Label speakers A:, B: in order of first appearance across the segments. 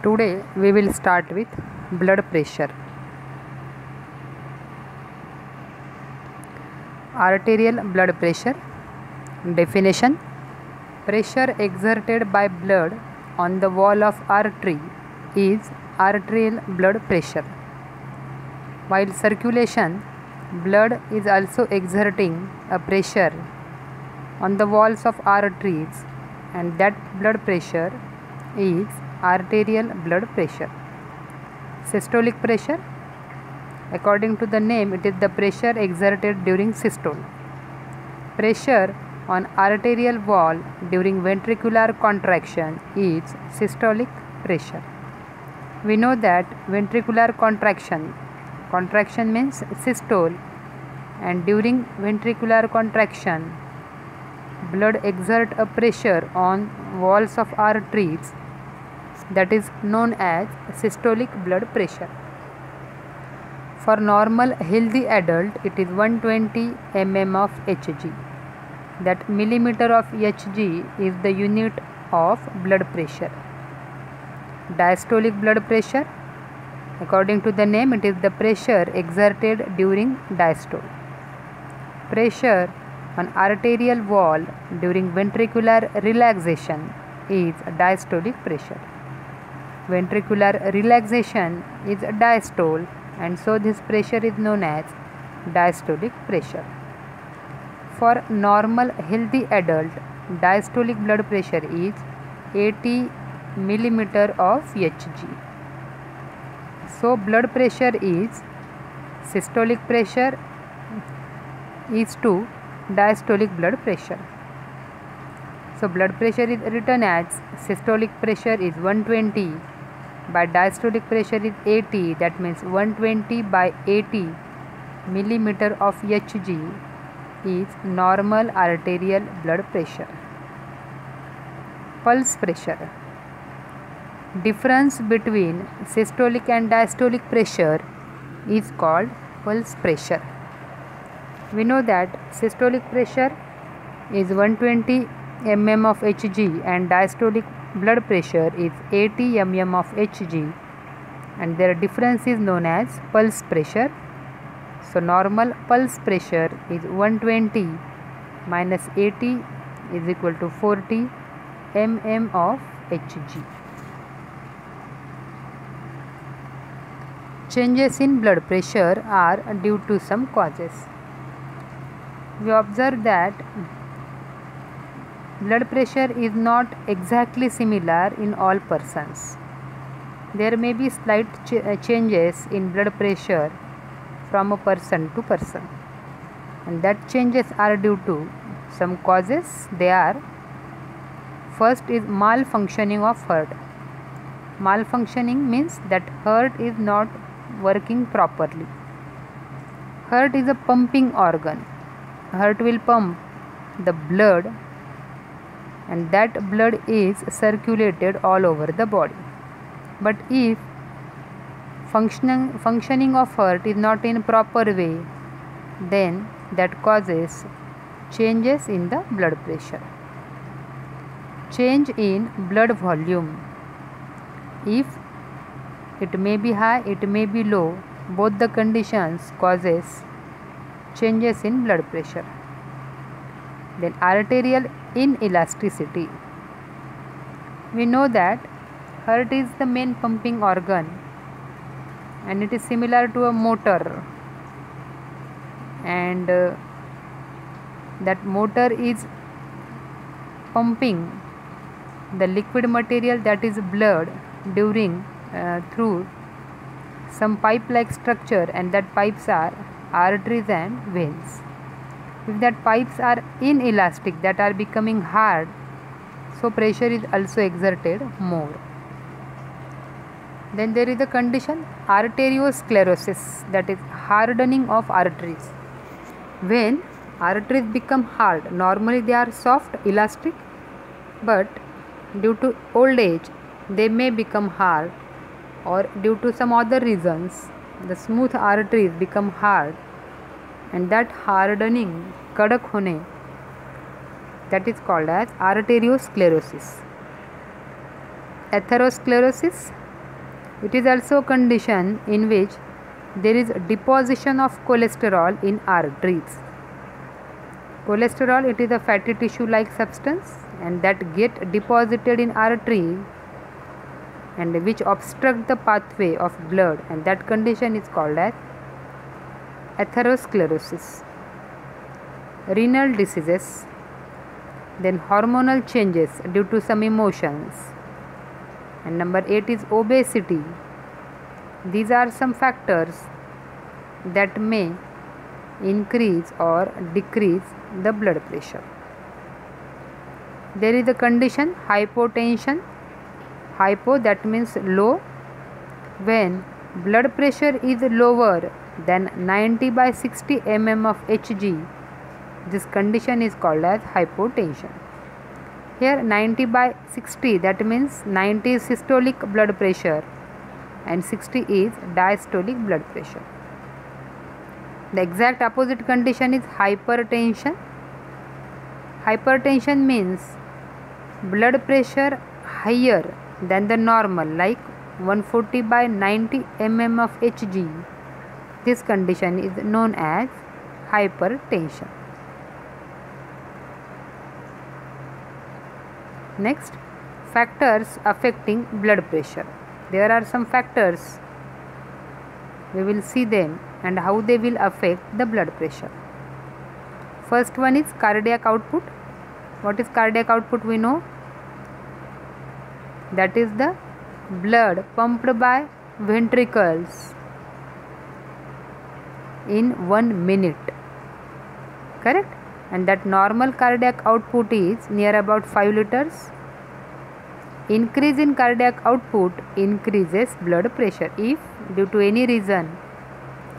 A: Today we will start with blood pressure. Arterial blood pressure. Definition: pressure exerted by blood on the wall of artery is arterial blood pressure. While circulation, blood is also exerting a pressure on the walls of arteries, and that blood pressure is arterial blood pressure. Systolic pressure. According to the name, it is the pressure exerted during systole. Pressure on arterial wall during ventricular contraction is systolic pressure. We know that ventricular contraction means systole, and during ventricular contraction, blood exert a pressure on walls of arteries that is known as systolic blood pressure. For normal healthy adult, it is 120 mm of Hg. That millimeter of Hg is the unit of blood pressure. Diastolic blood pressure. According to the name, it is the pressure exerted during diastole. Pressure on arterial wall during ventricular relaxation is diastolic pressure. Ventricular relaxation is diastole, and so this pressure is known as diastolic pressure. For normal healthy adult, diastolic blood pressure is 80 millimeter of Hg. So blood pressure is systolic pressure is to diastolic blood pressure. So blood pressure is written as systolic pressure is 120 by diastolic pressure is 80, that means 120 by 80 millimeter of Hg is normal arterial blood pressure. Pulse pressure. Difference between systolic and diastolic pressure is called pulse pressure. We know that systolic pressure is 120 mm of Hg and diastolic blood pressure is 80 mm of Hg, and their difference is known as pulse pressure. So normal pulse pressure is 120 minus 80 is equal to 40 mm of Hg. Changes in blood pressure are due to some causes. We observe that blood pressure is not exactly similar in all persons. There may be slight changes in blood pressure from a person to person, and that changes are due to some causes. They are: first is malfunctioning of heart. Malfunctioning means that heart is not working properly. Heart is a pumping organ. Heart will pump the blood, and that blood is circulated all over the body. But if functioning of heart is not in proper way, then that causes changes in the blood pressure. Change in blood volume. If it may be high, it may be low, both the conditions causes changes in blood pressure. Then arterial inelasticity. We know that heart is the main pumping organ, and it is similar to a motor, and that motor is pumping the liquid material, that is blood, during through some pipe like structure, and that pipes are arteries and veins. If that pipes are inelastic, that are becoming hard, so pressure is also exerted more. Then there is a condition arteriosclerosis, that is hardening of arteries. When arteries become hard, normally they are soft, elastic, but due to old age they may become hard, or due to some other reasons the smooth arteries become hard, and that hardening, kadak hone, that is called as arteriosclerosis. Atherosclerosis, It is also a condition in which there is deposition of cholesterol in arteries. Cholesterol, it is a fatty tissue like substance and that get deposited in artery and which obstruct the pathway of blood, and that condition is called as atherosclerosis. Renal diseases, then hormonal changes due to some emotions, and number 8 is obesity. These are some factors that may increase or decrease the blood pressure. There is a condition hypotension. Hypo, that means low. When blood pressure is lower than 90/60 mm of Hg, this condition is called as hypotension. Here 90/60, that means 90 is systolic blood pressure and 60 is diastolic blood pressure. The exact opposite condition is hypertension. Hypertension means blood pressure higher than the normal, like 140/90 mm of Hg. This condition is known as hypertension. Next, factors affecting blood pressure. There are some factors. We will see them and how they will affect the blood pressure. First one is cardiac output. What is cardiac output? We know that is the blood pumped by ventricles in 1 minute, correct? And that normal cardiac output is near about 5 liters. Increase in cardiac output increases blood pressure. If due to any reason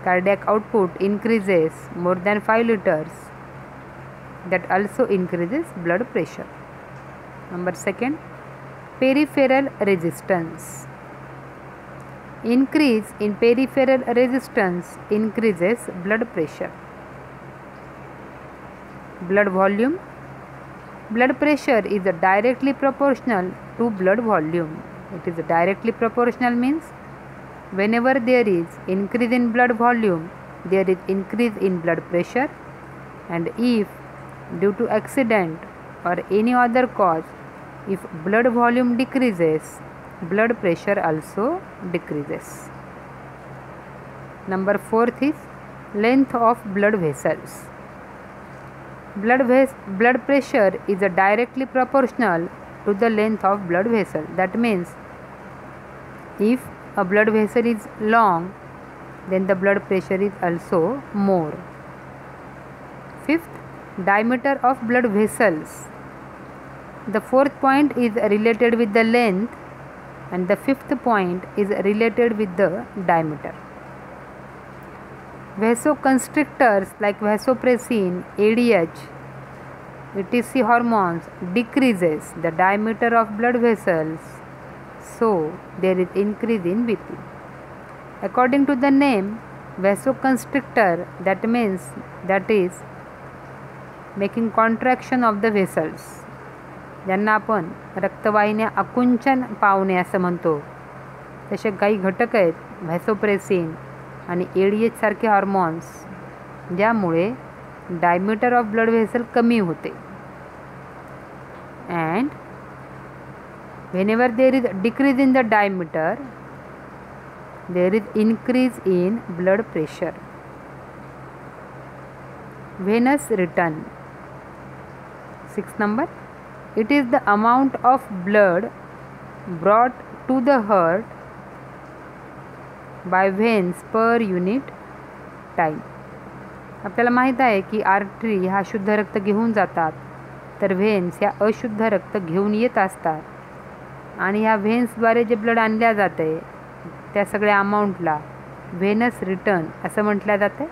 A: cardiac output increases more than 5 liters, that also increases blood pressure. Number 2, peripheral resistance. Increase in peripheral resistance increases blood pressure. Blood volume. Blood pressure is directly proportional to blood volume. It is directly proportional means whenever there is increase in blood volume, there is increase in blood pressure, and if due to accident or any other cause, if blood volume decreases, blood pressure also decreases. Number 4 is length of blood vessels. Blood pressure is directly proportional to the length of blood vessel. That means if a blood vessel is long, then the blood pressure is also more. 5th, diameter of blood vessels. The 4th point is related with the length and the 5th point is related with the diameter. Vasoconstrictors like vasopressin, ADH, etc. hormones decreases the diameter of blood vessels, so there is increase in BP. According to the name vasoconstrictor, that means that is making contraction of the vessels, ज्यांना आपण रक्तवाहिन्या आकुंचन पावणे असं म्हणतो, तसे काही घटक आहेत व्हॅसोप्रेसिन आणि ADH सारखे हॉर्मोन्स, ज्यामुळे डायमीटर ऑफ ब्लड व्हेसल कमी होते. And whenever there is decrease in the diameter, there is increase in blood pressure. Venous return. 6th number, it is the amount of blood brought to the heart by veins per unit time. आपल्याला माहीत आहे की artery ह्या शुद्ध रक्त घेऊन जातात, तर व्हेन्स ह्या अशुद्ध रक्त घेऊन येत असतात, आणि ह्या व्हेन्सद्वारे जे ब्लड आणल्या जाते त्या सगळ्या अमाऊंटला व्हेनस रिटर्न असं म्हटलं जाते.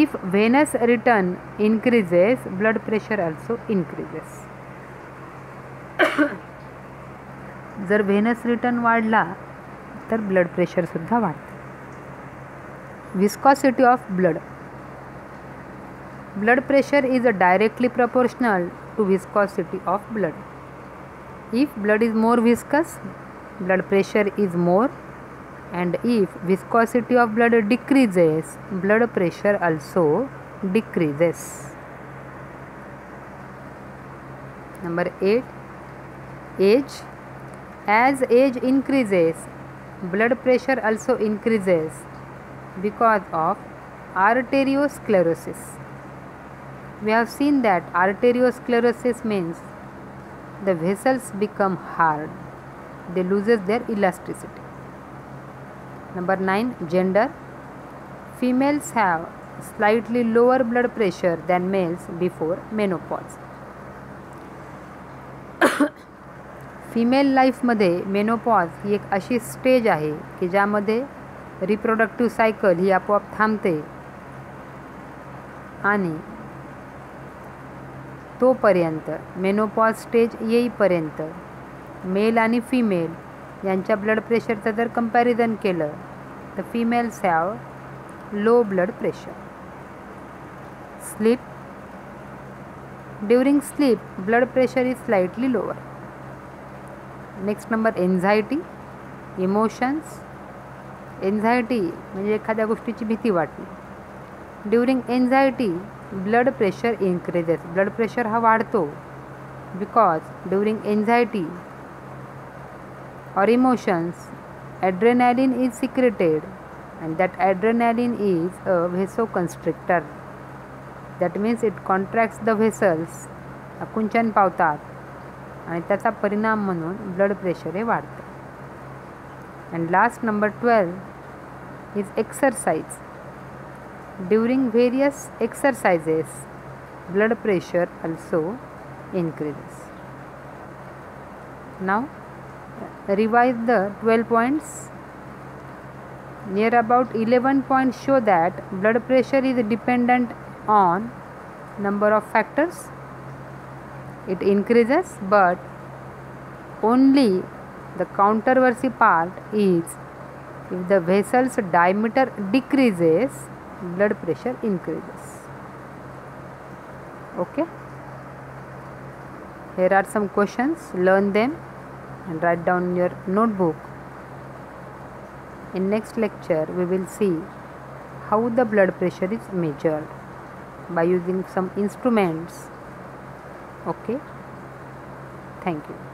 A: If Venus return increases, blood pressure also increases. जर व्हेनस रिटर्न वाढला तर ब्लड प्रेशरसुद्धा वाढते. Viscosity of blood. Blood pressure is directly proportional to viscosity of blood. If blood is more viscous, blood pressure is more, and if viscosity of blood decreases, blood pressure also decreases. Number 8, age. As age increases, blood pressure also increases because of arteriosclerosis. We have seen that arteriosclerosis means the vessels become hard, they loses their elasticity. Number 9, gender. Females have slightly lower blood pressure than males before menopause. Female लाईफमध्ये menopause ही एक अशी stage आहे की ज्यामध्ये reproductive cycle ही आपोआप थांबते आणि तोपर्यंत मेनोपॉज स्टेज येईपर्यंत मेल आणि फिमेल यांच्या ब्लड प्रेशरचं जर कंपॅरिझन केलं तर females have low blood pressure. Sleep. During sleep blood pressure is slightly lower. Next number anxiety, emotions. Anxiety म्हणजे एखाद्या गोष्टीची भीती वाटणे. During anxiety blood pressure increases. Blood pressure हा वाढतो because during anxiety or emotions, adrenaline is secreted, and that adrenaline is a vasoconstrictor. That means it contracts the vessels, आकुंचन पावतात आणि त्याचा परिणाम म्हणून ब्लड प्रेशर हे वाढतं. And last number 12 is exercise. During various exercises, blood pressure also increases. Now revise the 12 points. Near about 11 points show that blood pressure is dependent on number of factors. It increases, but only the controversy part is if the vessel's diameter decreases, blood pressure increases. Okay, here are some questions. Learn them and write down in your notebook. In next lecture we will see how the blood pressure is measured by using some instruments. Okay, thank you.